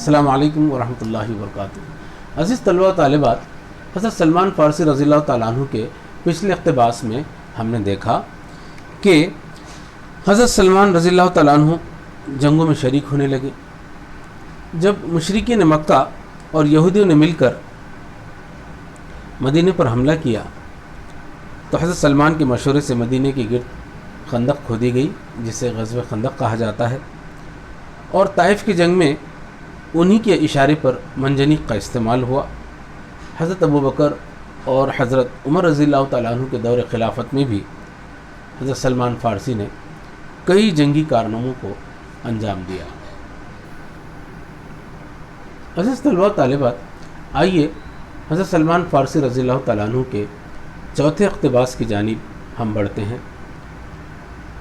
السلام علیکم ورحمۃ اللہ وبرکاتہ۔ عزیز طلبہ و طالبات، حضرت سلمان فارسی رضی اللہ تعالیٰ عنہ کے پچھلے اقتباس میں ہم نے دیکھا کہ حضرت سلمان رضی اللہ تعالیٰ عنہ جنگوں میں شریک ہونے لگے۔ جب مشرکین مکہ اور یہودیوں نے مل کر مدینے پر حملہ کیا تو حضرت سلمان کے مشورے سے مدینے کے گرد خندق کھودی گئی، جسے غزوہ خندق کہا جاتا ہے، اور طائف کی جنگ میں انہی کے اشارے پر منجنیق کا استعمال ہوا۔ حضرت ابو بکر اور حضرت عمر رضی اللہ تعالیٰ عنہ کے دور خلافت میں بھی حضرت سلمان فارسی نے کئی جنگی کارناموں کو انجام دیا۔ عزیز طلبہ و طالبات، آئیے حضرت سلمان فارسی رضی اللہ تعالیٰ عنہ کے چوتھے اقتباس کی جانب ہم بڑھتے ہیں۔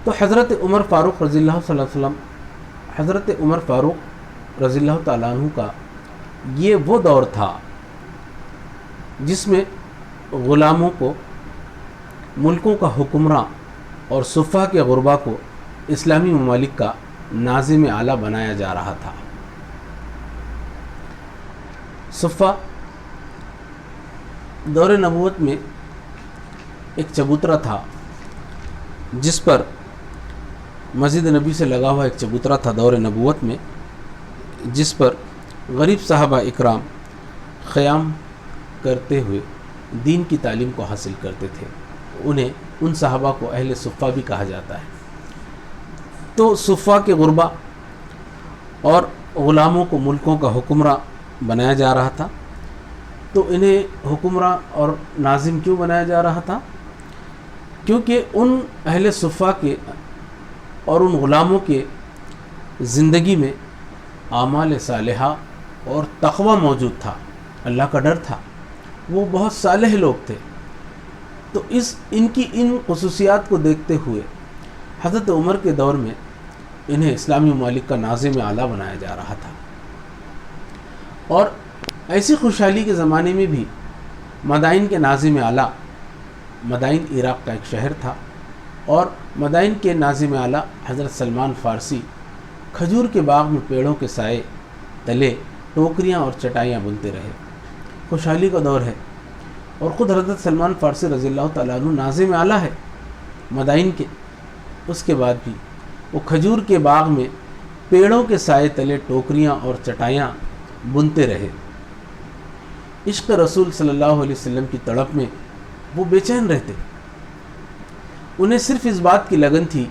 تو حضرت عمر فاروق رضی اللہ صلی اللہ علیہ وسلم، حضرت عمر فاروق رضی اللہ تعالیٰ عنہ کا یہ وہ دور تھا جس میں غلاموں کو ملکوں کا حکمراں اور صفہ کے غربا کو اسلامی ممالک کا ناظم اعلیٰ بنایا جا رہا تھا۔ صفہ دور نبوت میں ایک چبوترا تھا، جس پر مسجد نبی سے لگا ہوا ایک چبوترا تھا دور نبوت میں، جس پر غریب صحابہ اکرام قیام کرتے ہوئے دین کی تعلیم کو حاصل کرتے تھے۔ انہیں ان صحابہ کو اہل صفہ بھی کہا جاتا ہے۔ تو صفہ کے غربا اور غلاموں کو ملکوں کا حکمراں بنایا جا رہا تھا۔ تو انہیں حکمراں اور ناظم کیوں بنایا جا رہا تھا؟ کیونکہ ان اہل صفہ کے اور ان غلاموں کے زندگی میں اعمال صالحہ اور تقوی موجود تھا، اللہ کا ڈر تھا، وہ بہت صالح لوگ تھے۔ تو ان کی ان خصوصیات کو دیکھتے ہوئے حضرت عمر کے دور میں انہیں اسلامی ممالک کا ناظم اعلیٰ بنایا جا رہا تھا۔ اور ایسی خوشحالی کے زمانے میں بھی مدائن کے ناظم اعلیٰ، مدائن عراق کا ایک شہر تھا، اور مدائن کے ناظم اعلیٰ حضرت سلمان فارسی کھجور کے باغ میں پیڑوں کے سائے تلے ٹوکریاں اور چٹائیاں بنتے رہے۔ خوشحالی کا دور ہے، اور خود حضرت سلمان فارسی رضی اللہ تعالیٰ عنہ ناظم اعلیٰ ہے مدائن کے، اس کے بعد بھی وہ کھجور کے باغ میں پیڑوں کے سائے تلے ٹوکریاں اور چٹائیاں بنتے رہے۔ عشق رسول صلی اللہ علیہ وسلم کی تڑپ میں وہ بے چین رہتے۔ انہیں صرف اس بات کی لگن تھی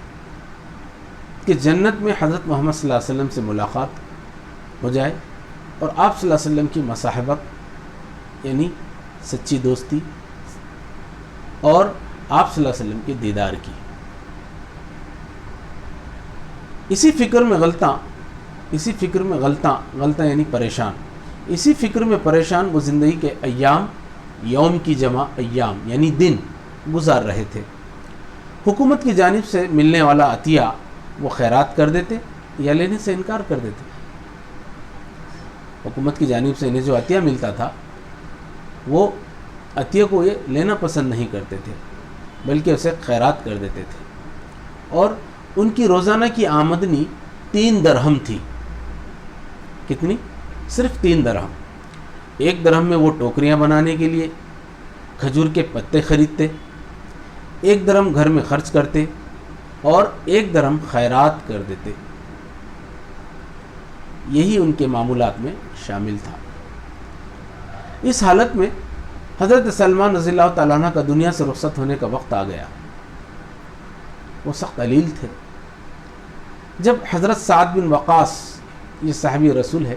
کہ جنت میں حضرت محمد صلی اللہ علیہ وسلم سے ملاقات ہو جائے، اور آپ صلی اللہ علیہ وسلم کی مصاحبت یعنی سچی دوستی، اور آپ صلی اللہ علیہ وسلم کے دیدار کی۔ اسی فکر میں غلطاں یعنی پریشان، اسی فکر میں پریشان وہ زندگی کے ایام، یوم کی جمع ایام یعنی دن گزار رہے تھے۔ حکومت کی جانب سے ملنے والا عطیہ وہ خیرات کر دیتے یا لینے سے انکار کر دیتے۔ حکومت کی جانب سے انہیں جو عطیہ ملتا تھا، وہ عطیہ کو یہ لینا پسند نہیں کرتے تھے، بلکہ اسے خیرات کر دیتے تھے۔ اور ان کی روزانہ کی آمدنی 3 درہم تھی۔ کتنی؟ صرف 3 درہم۔ 1 درہم میں وہ ٹوکریاں بنانے کے لیے کھجور کے پتے خریدتے، 1 درہم گھر میں خرچ کرتے، اور 1 درہم خیرات کر دیتے۔ یہی ان کے معمولات میں شامل تھا۔ اس حالت میں حضرت سلمان رضی اللہ تعالیٰ عنہ کا دنیا سے رخصت ہونے کا وقت آ گیا۔ وہ سخت علیل تھے۔ جب حضرت سعد بن وقاص، یہ صحابی رسول ہے،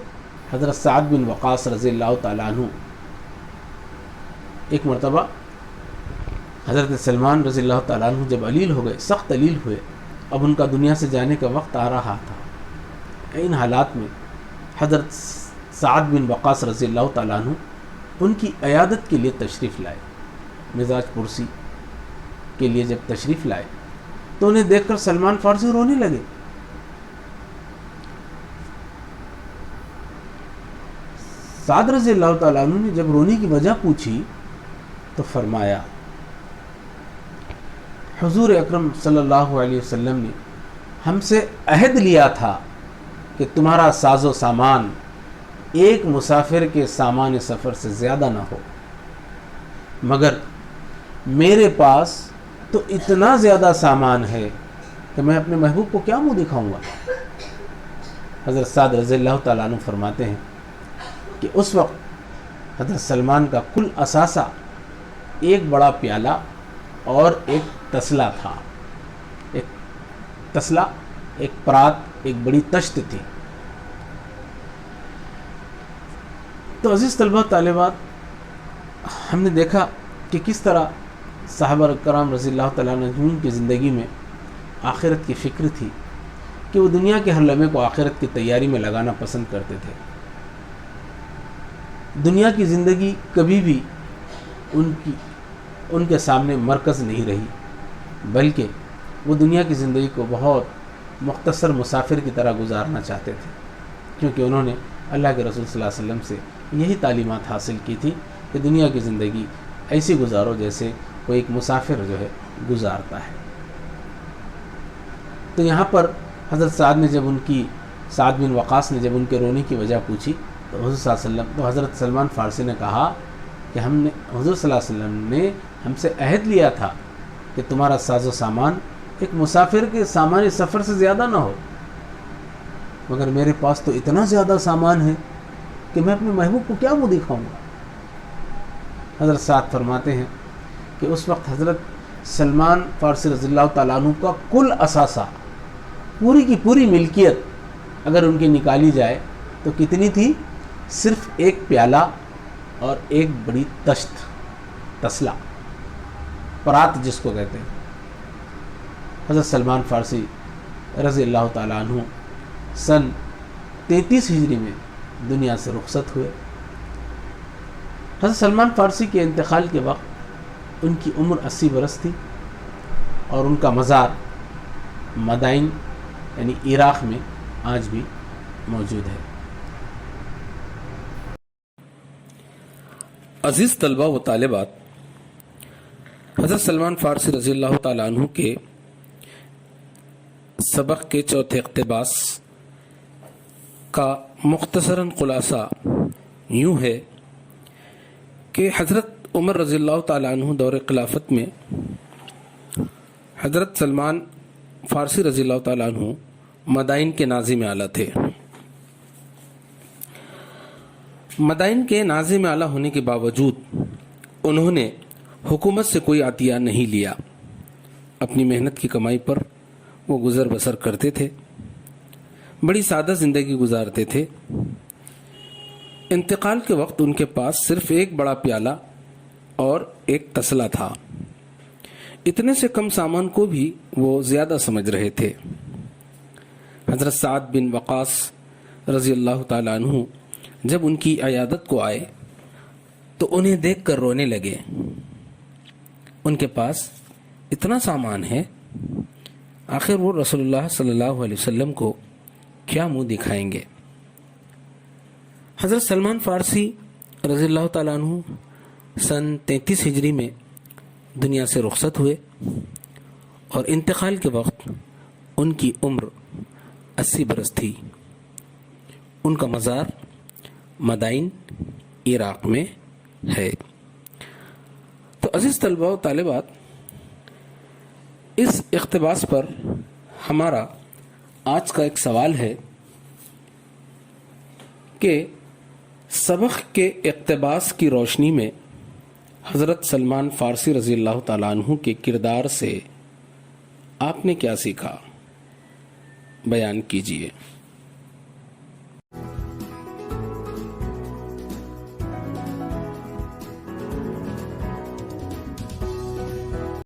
حضرت سعد بن وقاص رضی اللہ تعالیٰ عنہ ایک مرتبہ حضرت سلمان رضی اللہ تعالیٰ عنہ جب علیل ہو گئے، سخت علیل ہوئے، اب ان کا دنیا سے جانے کا وقت آ رہا تھا۔ ان حالات میں حضرت سعد بن وقاص رضی اللہ تعالیٰ عنہ ان کی عیادت کے لیے تشریف لائے۔ مزاج پرسی کے لیے جب تشریف لائے تو انہیں دیکھ کر سلمان فارسی رونے لگے۔ سعد رضی اللہ تعالیٰ عنہ نے جب رونے کی وجہ پوچھی تو فرمایا، حضور اکرم صلی اللہ علیہ وسلم نے ہم سے عہد لیا تھا کہ تمہارا ساز و سامان ایک مسافر کے سامان سفر سے زیادہ نہ ہو، مگر میرے پاس تو اتنا زیادہ سامان ہے کہ میں اپنے محبوب کو کیا منہ دکھاؤں گا۔ حضرت سعد رضی اللہ تعالیٰ عنہ فرماتے ہیں کہ اس وقت حضرت سلمان کا کل اثاثہ ایک بڑا پیالہ اور ایک تسلا تھا، ایک تسلا، ایک پرات، ایک بڑی تشت تھی۔ تو عزیز طلبہ طالبات، ہم نے دیکھا کہ کس طرح صحابہ کرام رضی اللہ تعالیٰ عنہم کی زندگی میں آخرت کی فکر تھی کہ وہ دنیا کے ہر لمحے کو آخرت کی تیاری میں لگانا پسند کرتے تھے۔ دنیا کی زندگی کبھی بھی ان کے سامنے مرکز نہیں رہی، بلکہ وہ دنیا کی زندگی کو بہت مختصر مسافر کی طرح گزارنا چاہتے تھے، کیونکہ انہوں نے اللہ کے رسول صلی اللہ علیہ وسلم سے یہی تعلیمات حاصل کی تھی کہ دنیا کی زندگی ایسی گزارو جیسے کوئی ایک مسافر جو ہے گزارتا ہے۔ تو یہاں پر حضرت سعد بن وقاص نے جب ان کے رونے کی وجہ پوچھی تو حضور صلی اللہ علیہ وسلم، تو حضرت سلمان فارسی نے کہا کہ حضور صلی اللہ علیہ وسلم نے ہم سے عہد لیا تھا کہ تمہارا ساز و سامان ایک مسافر کے سامان سفر سے زیادہ نہ ہو، مگر میرے پاس تو اتنا زیادہ سامان ہے کہ میں اپنے محبوب کو کیا منہ دکھاؤں گا۔ حضرت سعد فرماتے ہیں کہ اس وقت حضرت سلمان فارسی رضی اللہ تعالیٰ عنہ کا کل اثاثہ، پوری کی پوری ملکیت اگر ان کی نکالی جائے تو کتنی تھی؟ صرف ایک پیالہ اور ایک بڑی تشت، تسلا، پرات جس کو کہتے ہیں۔ حضرت سلمان فارسی رضی اللہ تعالیٰ عنہ سن 33 ہجری میں دنیا سے رخصت ہوئے۔ حضرت سلمان فارسی کے انتقال کے وقت ان کی عمر 80 برس تھی، اور ان کا مزار مدائن یعنی عراق میں آج بھی موجود ہے۔ عزیز طلبہ و طالبات، حضرت سلمان فارسی رضی اللہ تعالیٰ عنہ کے سبق کے چوتھے اقتباس کا مختصراً خلاصہ یوں ہے کہ حضرت عمر رضی اللہ تعالیٰ عنہ دور خلافت میں حضرت سلمان فارسی رضی اللہ تعالیٰ عنہ مدائن کے ناظم اعلیٰ تھے۔ مدائن کے ناظم اعلیٰ ہونے کے باوجود انہوں نے حکومت سے کوئی عطیہ نہیں لیا، اپنی محنت کی کمائی پر وہ گزر بسر کرتے تھے، بڑی سادہ زندگی گزارتے تھے۔ انتقال کے وقت ان کے پاس صرف ایک بڑا پیالہ اور ایک تسلا تھا، اتنے سے کم سامان کو بھی وہ زیادہ سمجھ رہے تھے۔ حضرت سعد بن وقاص رضی اللہ تعالیٰ عنہ جب ان کی عیادت کو آئے تو انہیں دیکھ کر رونے لگے۔ ان کے پاس اتنا سامان ہے، آخر وہ رسول اللہ صلی اللہ علیہ وسلم کو کیا منہ دکھائیں گے۔ حضرت سلمان فارسی رضی اللہ تعالیٰ عنہ سن 33 ہجری میں دنیا سے رخصت ہوئے، اور انتقال کے وقت ان کی عمر 80 برس تھی۔ ان کا مزار مدائن عراق میں ہے۔ تو عزیز طلبہ و طالبات، اس اقتباس پر ہمارا آج کا ایک سوال ہے کہ سبق کے اقتباس کی روشنی میں حضرت سلمان فارسی رضی اللہ تعالیٰ عنہ کے کردار سے آپ نے کیا سیکھا؟ بیان کیجیے۔